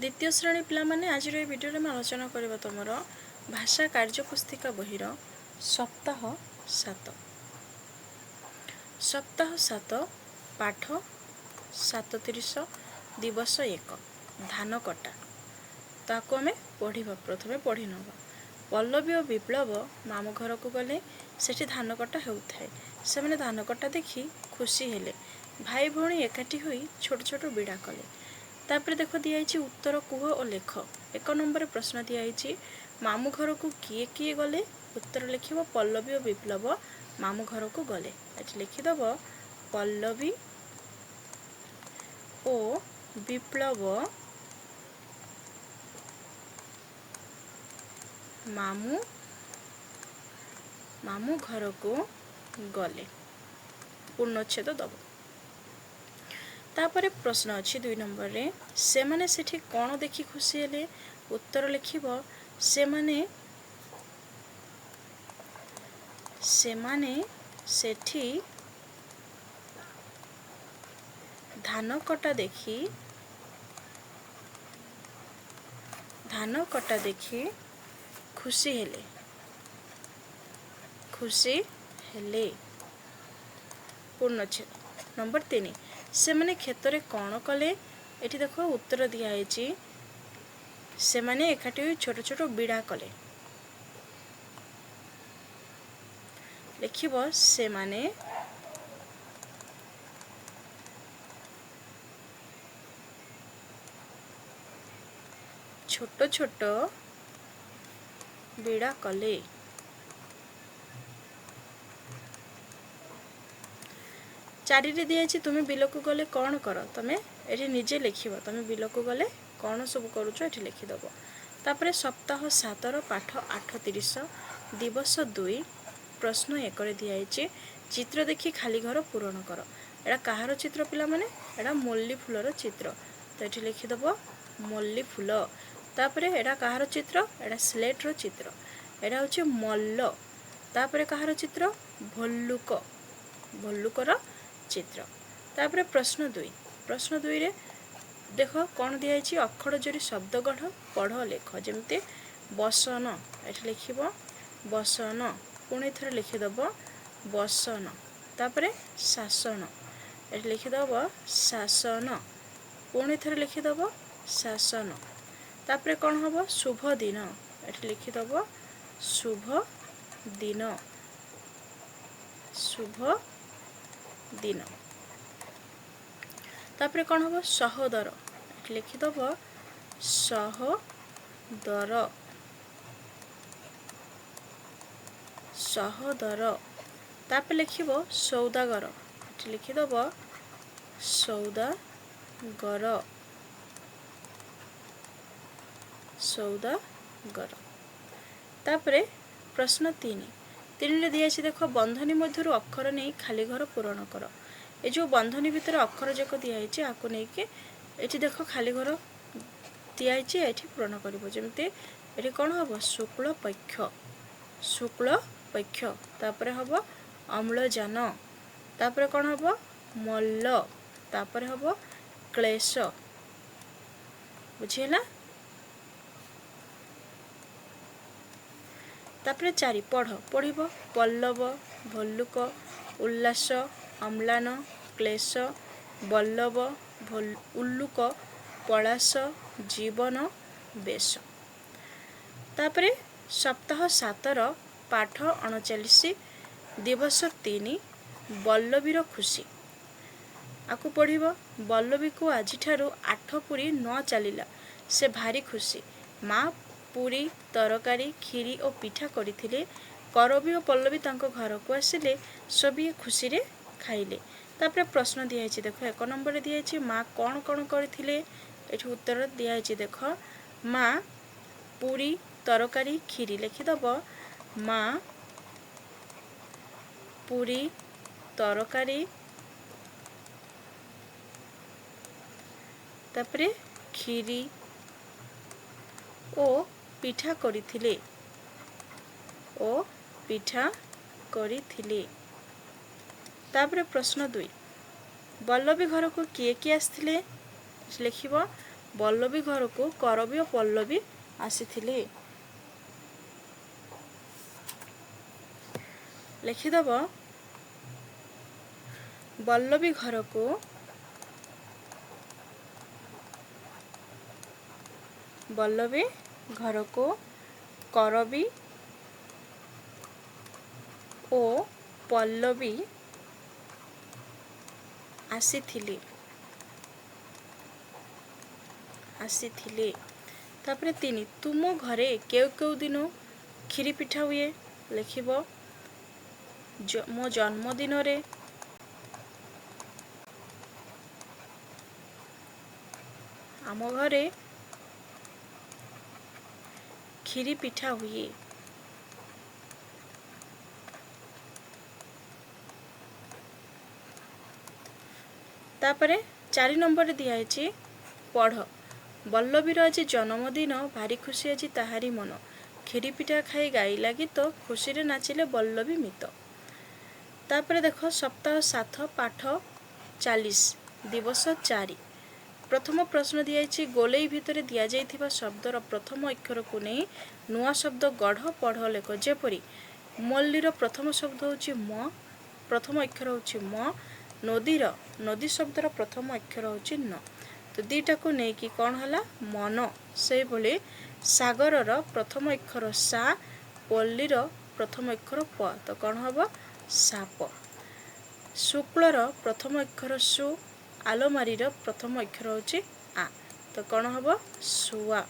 द्वितीय श्रेणी पिला माने आज भिडियो में आलोचना करबा तुमर भाषा कार्यपुस्तिका बहिर सप्ताह 7 पाठ 37 दिवस 1 धान कटा ताको आमे पढ़िबा। प्रथमे पढ़ी नबा। पल्लवी और विप्लव मामू घर को गले सेठी धान कटा हेउथाय। से माने धान कटा देखी खुशी हेले। भाई भौणी एकाठी होई छोट छोट बिड़ा कले। तापर देख दिखाई उत्तर कुह और लेख। 1 नंबर प्रश्न दिखाई मामू घर को किए किए गले। उत्तर लिख पल्लवी और विप्लव मामू घर को गले। ये लिखिदब पल्लवी और विप्लव मामू घर को गले। पूर्णच्छेद दब। तापर प्रश्न अच्छी 2 नंबर रे से माने सेठी कौन देखी खुशी हेले। उत्तर लिखिब से माने सेठी धान कटा देखी खुशी हेले। पूर्णच्छेद। नंबर 3 से माने क्षेत्र कौन कले। एठी देखो उत्तर दिखाई से माने एकाठी छोट छोट बिड़ा कले। लिखिब से माने छोट छोट बिड़ा कले। चारि रे दिया तुम्हें बिल को गले कौन कर। तुम्हें ये निजे लिखिब तुम्हें बिल को गले कौन सब करुच ये लिखिदब। तापर सप्ताह 7 पाठ 38 दिवस 2 प्रश्न 1 रे दिया चित्र देखी खाली घर पूरण कर। एटा कहार चित्र पिला माने एटा मल्ली फूलर चित्र। तो ये लिखिदब मल्ली फूल। तापर एटा कहार चित्र एटा स्लेटर चित्र। एटा होचे मल्ल। तापर कहार चित्र भल्लुकर चित्र। तापर प्रश्न 2 रे देख कौन दिखाई अक्षर जोरी शब्द गढ़ पढ़ लेख। जमती बसन ये लिखिब बसन। पुणी थर लिखिदब बसन। तापर शासन ये लिखिदब शासन। पुणी थर लिखिदब शासन। तापर कौन हम शुभ दिन ये लिखिदब शुभ दिन। तापर कौन हम सहोदर ये लिखिदब सहोदर। तापर लिखिब सौदागर ये लिखिदब सौदागर। तापर प्रश्न 3 रे दिया देख बंधनी मध्य अक्षर नहीं खाली घर पूरण कर। ये जो बंधनी भितर अक्षर जाक दिखाई आपको लेकिन ये देख खाली घर दिखाई ये पूरण कर। जमती ये कौन हम शुक्ल पक्ष। तापर हम अम्लजान। तापर कौन हम मल्ल। तापर हम क्लेश। बुझीला। तापर 4 पढ़ पल्लव भल्लुक उल्लास अम्लान क्लेश बल्लभ उल्लुक पलाश जीवन बेश। तापर सप्ताह 7 पाठ 39 दिवस 3 बल्लवीर खुशी। आपको पढ़िब बल्लवी को आज 8 पुरी न चलिला से भारी खुशी। माँ पूरी तरकारी खीरी और पिठा करथिले। करबी और पल्लवी तांको घर को आसिले सभी खुशी रे खाइले। तापर प्रश्न दिखाई देख 1 नंबर दिखाई माँ कौन कौन करथिले। एठी उत्तर दिखाई देख माँ पूरी तरकारी खीरी। लिखिदब माँ पूरी तरकारी तापर खीरी ओ पिठा करथिले। तापर प्रश्न 2 बल्लवी घर को किए किए आसथिले। लिखिब ବଲ୍ଲଭୀ ଘରକୁ କରବୀ ଓ ପଲ୍ଲବୀ ଆସିଥିଲେ। ଲେଖିଦେବ ବଲ୍ଲଭୀ ଘରକୁ କରବୀ ଓ ପଲ୍ଲବୀ ଆସିଥିଲେ। ତାପରେ 3 ତୁମ ଘରେ କେଉଁ ଦିନ କ୍ଷୀରି ପିଠା ହୁଏ? ଲେଖିବ ମୋ ଜନ୍ମଦିନରେ, ଆମ ଘରେ କ୍ଷୀରି ପିଠା ହୁଏ। ତାପରେ 4 ନମ୍ବରରେ ଦିଆହେଇଛି ପଢ଼। ବଲ୍ଲଭୀର ଆଜି ଜନ୍ମଦିନ, ଭାରି ଖୁସି ଆଜି ତାହାରି ମନ। କ୍ଷୀରି ପିଠା ଖାଇ ଗାଇଲା ଗୀତ, ଖୁସିରେ ନାଚିଲେ ବଲ୍ଲଭୀ ମିତ। ତାପରେ ଦେଖ ସପ୍ତାହ 7 ପାଠ 40 ଦିବସ 4। ପ୍ରଥମ ପ୍ରଶ୍ନ ଦିଆଯାଇଛି ଗୋଲେଇ ଭିତରେ ଦିଆଯାଇଥିବା ଶବ୍ଦର ପ୍ରଥମ ଅକ୍ଷରକୁ ନେଇ ନୂଆ ଶବ୍ଦ ଗଢ଼, ପଢ଼, ଲେଖ। ଯେପରି ମଲ୍ଲୀର ପ୍ରଥମ ଶବ୍ଦ ହେଉଛି ମ, ପ୍ରଥମ ଅକ୍ଷର ହେଉଛି ମ। ନଦୀ ଶବ୍ଦର ପ୍ରଥମ ଅକ୍ଷର ହେଉଛି ନ। ତ ଦୁଇଟାକୁ ନେଇକି କ'ଣ ହେଲା? ମନ। ସେହିଭଳି ସାଗରର ପ୍ରଥମ ଅକ୍ଷର ସା, ପଲ୍ଲୀର ପ୍ରଥମ ଅକ୍ଷର ପ, ତ କ'ଣ ହେବ? ସାପ। ଶୁକ୍ଳର ପ୍ରଥମ ଅକ୍ଷର ସୁ, ଆଲମାରିର ପ୍ରଥମ ଅକ୍ଷର ହେଉଛି ଆ, ତ କ'ଣ ହେବ? ଶୁଆ।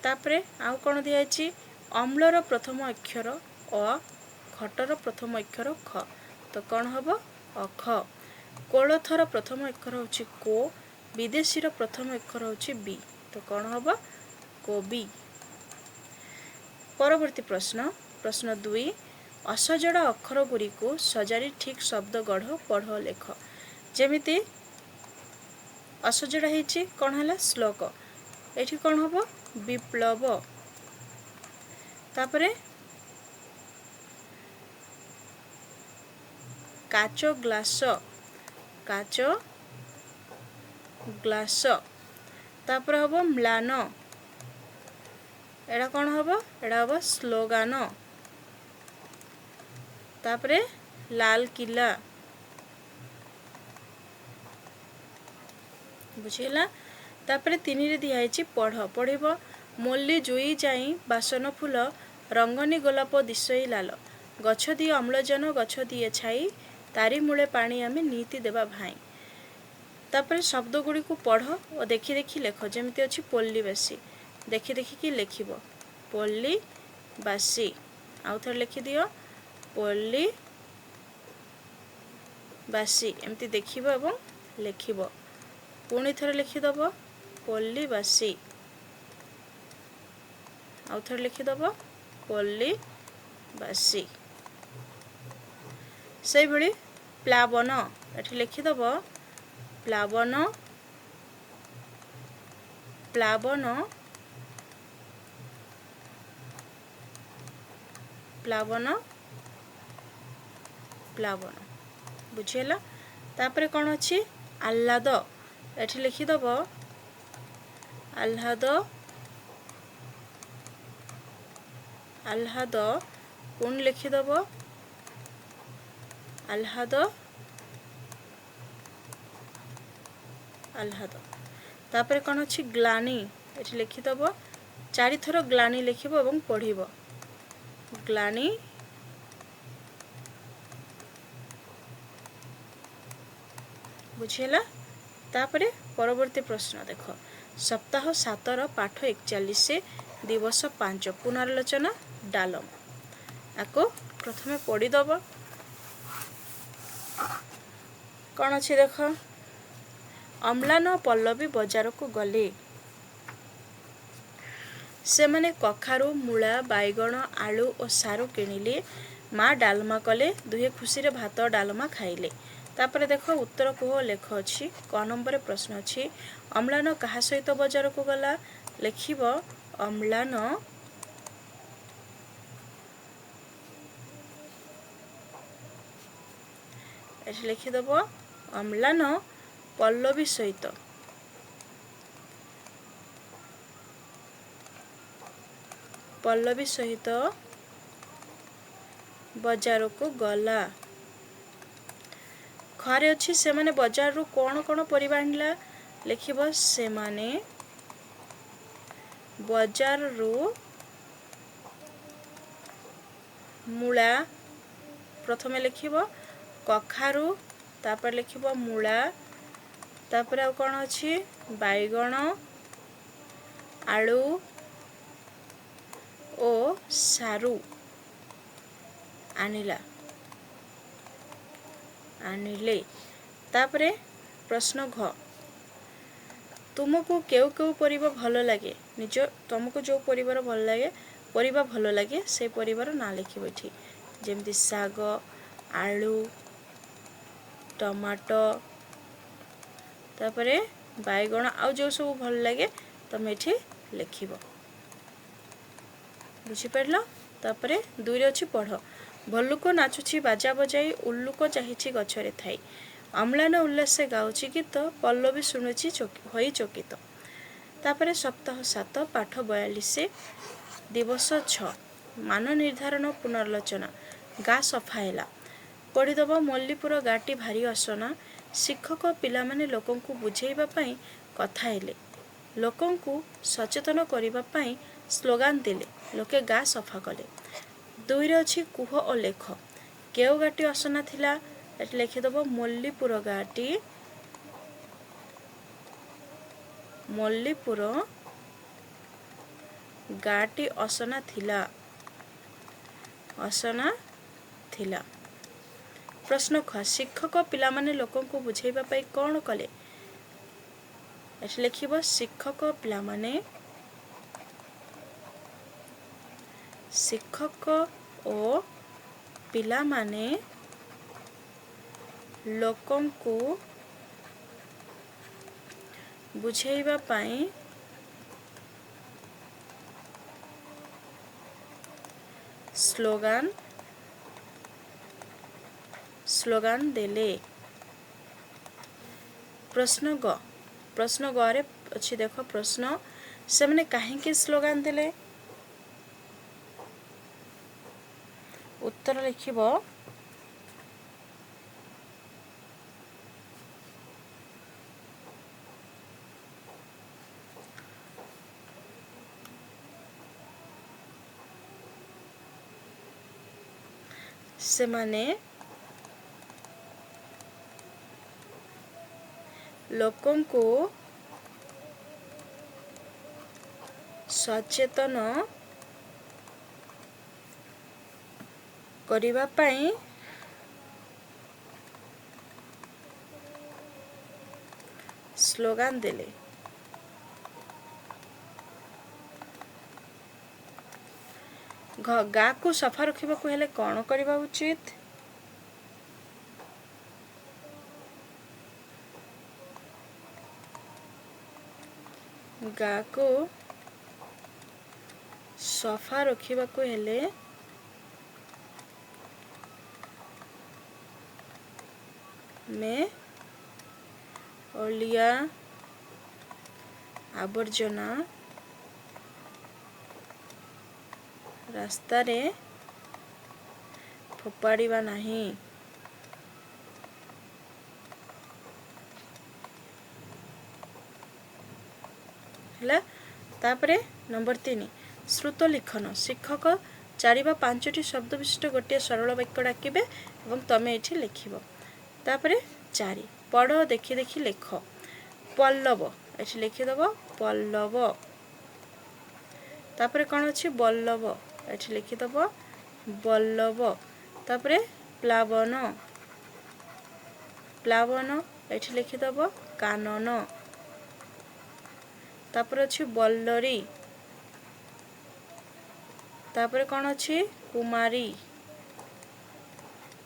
ତାପରେ ଆଉ କ'ଣ ଦିଆଯାଇଛି? ଅମ୍ଳର ପ୍ରଥମ ଅକ୍ଷର ଅ, ଘଟର ପ୍ରଥମ ଅକ୍ଷର ଖ, ତ କ'ଣ ହେବ? ଅଖ। କୋଳଥର ପ୍ରଥମ ଅକ୍ଷର ହେଉଛି କୋ, ବିଦେଶୀର ପ୍ରଥମ ଅକ୍ଷର ହେଉଛି ବି, ତ କ'ଣ ହେବ? କୋବି। ପରବର୍ତ୍ତୀ ପ୍ରଶ୍ନ 2 ଅସଜଡ଼ା ଅକ୍ଷର ଗୁଡ଼ିକୁ ସଜାଡ଼ି ଠିକ୍ ଶବ୍ଦ ଗଢ଼, ପଢ଼, ଲେଖ। ଯେମିତି ଅସଜଡ଼ା ହେଇଛି କ'ଣ ହେଲା? ଶ୍ଲୋକ। ଏଠି କ'ଣ ହେବ? ବିପ୍ଳବ। ତାପରେ କାଚ ଗ୍ଲାସ। ତାପରେ ହେବ ମ୍ଳାନ। ଏଟା କ'ଣ ହେବ? ଏଟା ହେବ ସ୍ଲୋଗାନ। ତାପରେ ଲାଲକିଲ୍ଲା। ବୁଝିଲା? ତାପରେ 3ରେ ଦିଆହେଇଛି ପଢ଼। ପଢ଼ିବ ମଲ୍ଲୀ ଜୁଇ ଯାଇ ବାସନ ଫୁଲ, ରଙ୍ଗନୀ ଗୋଲାପ ଦିଶୋଇ ଲାଲ। ଗଛ ଦିଏ ଅମ୍ଳଜାନ, ଗଛ ଦିଏ ଛାଇ, ତାରି ମୂଳେ ପାଣି ଆମେ ନିତି ଦେବା ଭାଇ। ତାପରେ ଶବ୍ଦ ଗୁଡ଼ିକୁ ପଢ଼ ଓ ଦେଖି ଦେଖି ଲେଖ। ଯେମିତି ଅଛି ପଲ୍ଲୀବାସୀ, ଦେଖି ଦେଖିକି ଲେଖିବ ପଲ୍ଲୀବାସୀ। ଆଉ ଥରେ ଲେଖିଦିଅ ପଲ୍ଲୀବାସୀ। ଏମିତି ଦେଖିବ ଏବଂ ଲେଖିବ। ପୁଣି ଥରେ ଲେଖିଦେବ ପଲ୍ଲୀବାସୀ। ଆଉ ଥରେ ଲେଖିଦେବ ପଲ୍ଲୀବାସୀ। ସେଇଭଳି ପ୍ଲାବନ। ଏଠି ଲେଖିଦେବ ପ୍ଲାବନ। ବୁଝିହେଲା? ତାପରେ କ'ଣ ଅଛି? ଆହ୍ଲାଦ। ଏଠି ଲେଖିଦେବ ଆହ୍ଲାଦ। ପୁଣି ଲେଖିଦେବ ଆହ୍ଲାଦ। ତାପରେ କ'ଣ ଅଛି? ଗ୍ଲାନି। ଏଠି ଲେଖିଦେବ 4 ଥର ଗ୍ଲାନି ଲେଖିବ ଏବଂ ପଢ଼ିବ ଗ୍ଲାନି। ବୁଝିହେଲା? ତାପରେ ପରବର୍ତ୍ତୀ ପ୍ରଶ୍ନ ଦେଖ ସପ୍ତାହ 7ର ପାଠ 41 ଦିବସ 5 ପୁନରାଲୋଚନା ଡାଲମ। ଆକୁ ପ୍ରଥମେ ପଢ଼ିଦେବ। କ'ଣ ଅଛି ଦେଖ ଅମ୍ଳାନ ପଲ୍ଲବୀ ବଜାରକୁ ଗଲେ। ସେମାନେ କଖାରୁ, ମୂଳା, ବାଇଗଣ, ଆଳୁ ଓ ସାରୁ କିଣିଲେ। ମା ଡାଲମା କଲେ, ଦୁହେଁ ଖୁସିରେ ଭାତ ଡାଲମା ଖାଇଲେ। ତାପରେ ଦେଖ ଉତ୍ତର କୁହ, ଲେଖ ଅଛି। କ ନମ୍ବରରେ ପ୍ରଶ୍ନ ଅଛି ଅମ୍ଳାନ କାହା ସହିତ ବଜାରକୁ ଗଲା? ଲେଖିବ ଅମ୍ଳାନ ଏଠି ଲେଖିଦେବ ଅମ୍ଳାନ ପଲ୍ଲବୀ ସହିତ ପଲ୍ଲବୀ ସହିତ ବଜାରକୁ ଗଲା। ଘରେ ଅଛି ସେମାନେ ବଜାରରୁ କ'ଣ କ'ଣ ପରିବା ଆଣିଲା ଲେଖିବ ସେମାନେ ବଜାରରୁ ମୂଳା ପ୍ରଥମେ ଲେଖିବ କଖାରୁ ତାପରେ ଲେଖିବ ମୂଳା ତାପରେ ଆଉ କ'ଣ ଅଛି ବାଇଗଣ ଆଳୁ ଓ ସାରୁ ଆଣିଲେ। ତାପରେ ପ୍ରଶ୍ନ ଘ ତୁମକୁ କେଉଁ କେଉଁ ପରିବା ଭଲ ଲାଗେ ତୁମକୁ ଯେଉଁ ପରିବା ଭଲ ଲାଗେ ସେ ପରିବାର ନାଁ ଲେଖିବ ଏଠି ଯେମିତି ଶାଗ ଆଳୁ ଟମାଟୋ ତାପରେ ବାଇଗଣ ଆଉ ଯେଉଁ ସବୁ ଭଲ ଲାଗେ ତମେ ଏଠି ଲେଖିବ। ବୁଝିପାରିଲ? ତାପରେ 2ରେ ଅଛି ପଢ଼ ଭଲ୍ଲୁକ ନାଚୁଛି ବାଜା ବଜାଇ ଉଲ୍ଲୁକ ଚାହିଁଛି ଗଛରେ ଥାଇ ଅମ୍ଳାନ ଉଲ୍ଲାସେ ଗାଉଛି ଗୀତ ପଲ୍ଲବୀ ଶୁଣୁଛି ହୋଇ ଚକିତ। ତାପରେ ସପ୍ତାହ 7 ପାଠ 42 ଦିବସ 6 ମାନ ନିର୍ଦ୍ଧାରଣ ପୁନର୍ଲୋଚନା ଗା ସଫା ହେଲା ପଢ଼ିଦେବ ମଲ୍ଲୀପୁର ଗାଟି ଭାରି ଅସନା ଶିକ୍ଷକ ପିଲାମାନେ ଲୋକଙ୍କୁ ବୁଝେଇବା ପାଇଁ କଥା ହେଲେ ଲୋକଙ୍କୁ ସଚେତନ କରିବା ପାଇଁ ସ୍ଲୋଗାନ ଦେଲେ ଲୋକେ ଗା ସଫା କଲେ। 2ରେ ଅଛି କୁହ ଓ ଲେଖ କେଉଁ ଗାଟି ଅସନା ଥିଲା ଏଠି ଲେଖିଦେବ ମଲ୍ଲୀପୁର ଗାଟି ଅସନା ଥିଲା। ପ୍ରଶ୍ନ ଖ ଶିକ୍ଷକ ପିଲାମାନେ ଲୋକଙ୍କୁ ବୁଝେଇବା ପାଇଁ କ'ଣ କଲେ ଏଠି ଲେଖିବ ଶିକ୍ଷକ ଓ ପିଲାମାନେ ଲୋକଙ୍କୁ ବୁଝେଇବା ପାଇଁ ସ୍ଲୋଗାନ ଦେଲେ। ପ୍ରଶ୍ନ ଗରେ ଅଛି ଦେଖ ପ୍ରଶ୍ନ ସେମାନେ କାହିଁକି ସ୍ଲୋଗାନ ଦେଲେ ଉତ୍ତର ଲେଖିବ ସେମାନେ ଲୋକଙ୍କୁ ସଚେତନ କରିବା ପାଇଁ ସ୍ଲୋଗାନ ଦେଲେ। ଗାକୁ ସଫା ରଖିବାକୁ ହେଲେ କ'ଣ କରିବା ଉଚିତ ଗାକୁ ସଫା ରଖିବାକୁ ହେଲେ ଅଳିଆ ଆବର୍ଜନା ରାସ୍ତାରେ ଫୋପାଡ଼ିବା ନାହିଁ। ହେଲା ତାପରେ ନମ୍ବର 3 ଶ୍ରୁତ ଲିଖନ ଶିକ୍ଷକ 4 ବା 5ଟି ଶବ୍ଦ ବିଶିଷ୍ଟ ଗୋଟିଏ ସରଳ ବାକ୍ୟ ଡାକିବେ ଏବଂ ତମେ ଏଠି ଲେଖିବ। ତାପରେ 4 ପଢ଼ ଦେଖି ଦେଖି ଲେଖ ପଲ୍ଲବ ଏଠି ଲେଖିଦେବ ପଲ୍ଲବ। ତାପରେ କ'ଣ ଅଛି ବଲ୍ଲଭ ଏଠି ଲେଖିଦେବ ବଲ୍ଲଭ। ତାପରେ ପ୍ଲାବନ ଏଠି ଲେଖିଦେବ କାନନ। ତାପରେ ଅଛି ବଲ୍ଲରୀ ତାପରେ କ'ଣ ଅଛି କୁମାରୀ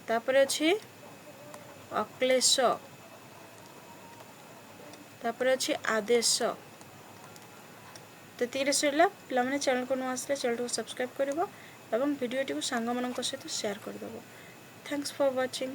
ତାପରେ ଅଛି ଅକ୍ଲେଶ ତାପରେ ଅଛି ଆଦେଶ। ଏତିକିରେ ସରିଲା। ପିଲାମାନେ ଚ୍ୟାନେଲକୁ ନ ଆସିଲେ ଚ୍ୟାନେଲକୁ ସବସ୍କ୍ରାଇବ୍ କରିବ ଏବଂ ଭିଡ଼ିଓଟିକୁ ସାଙ୍ଗମାନଙ୍କ ସହିତ ସେୟାର କରିଦେବ। Thanks for watching.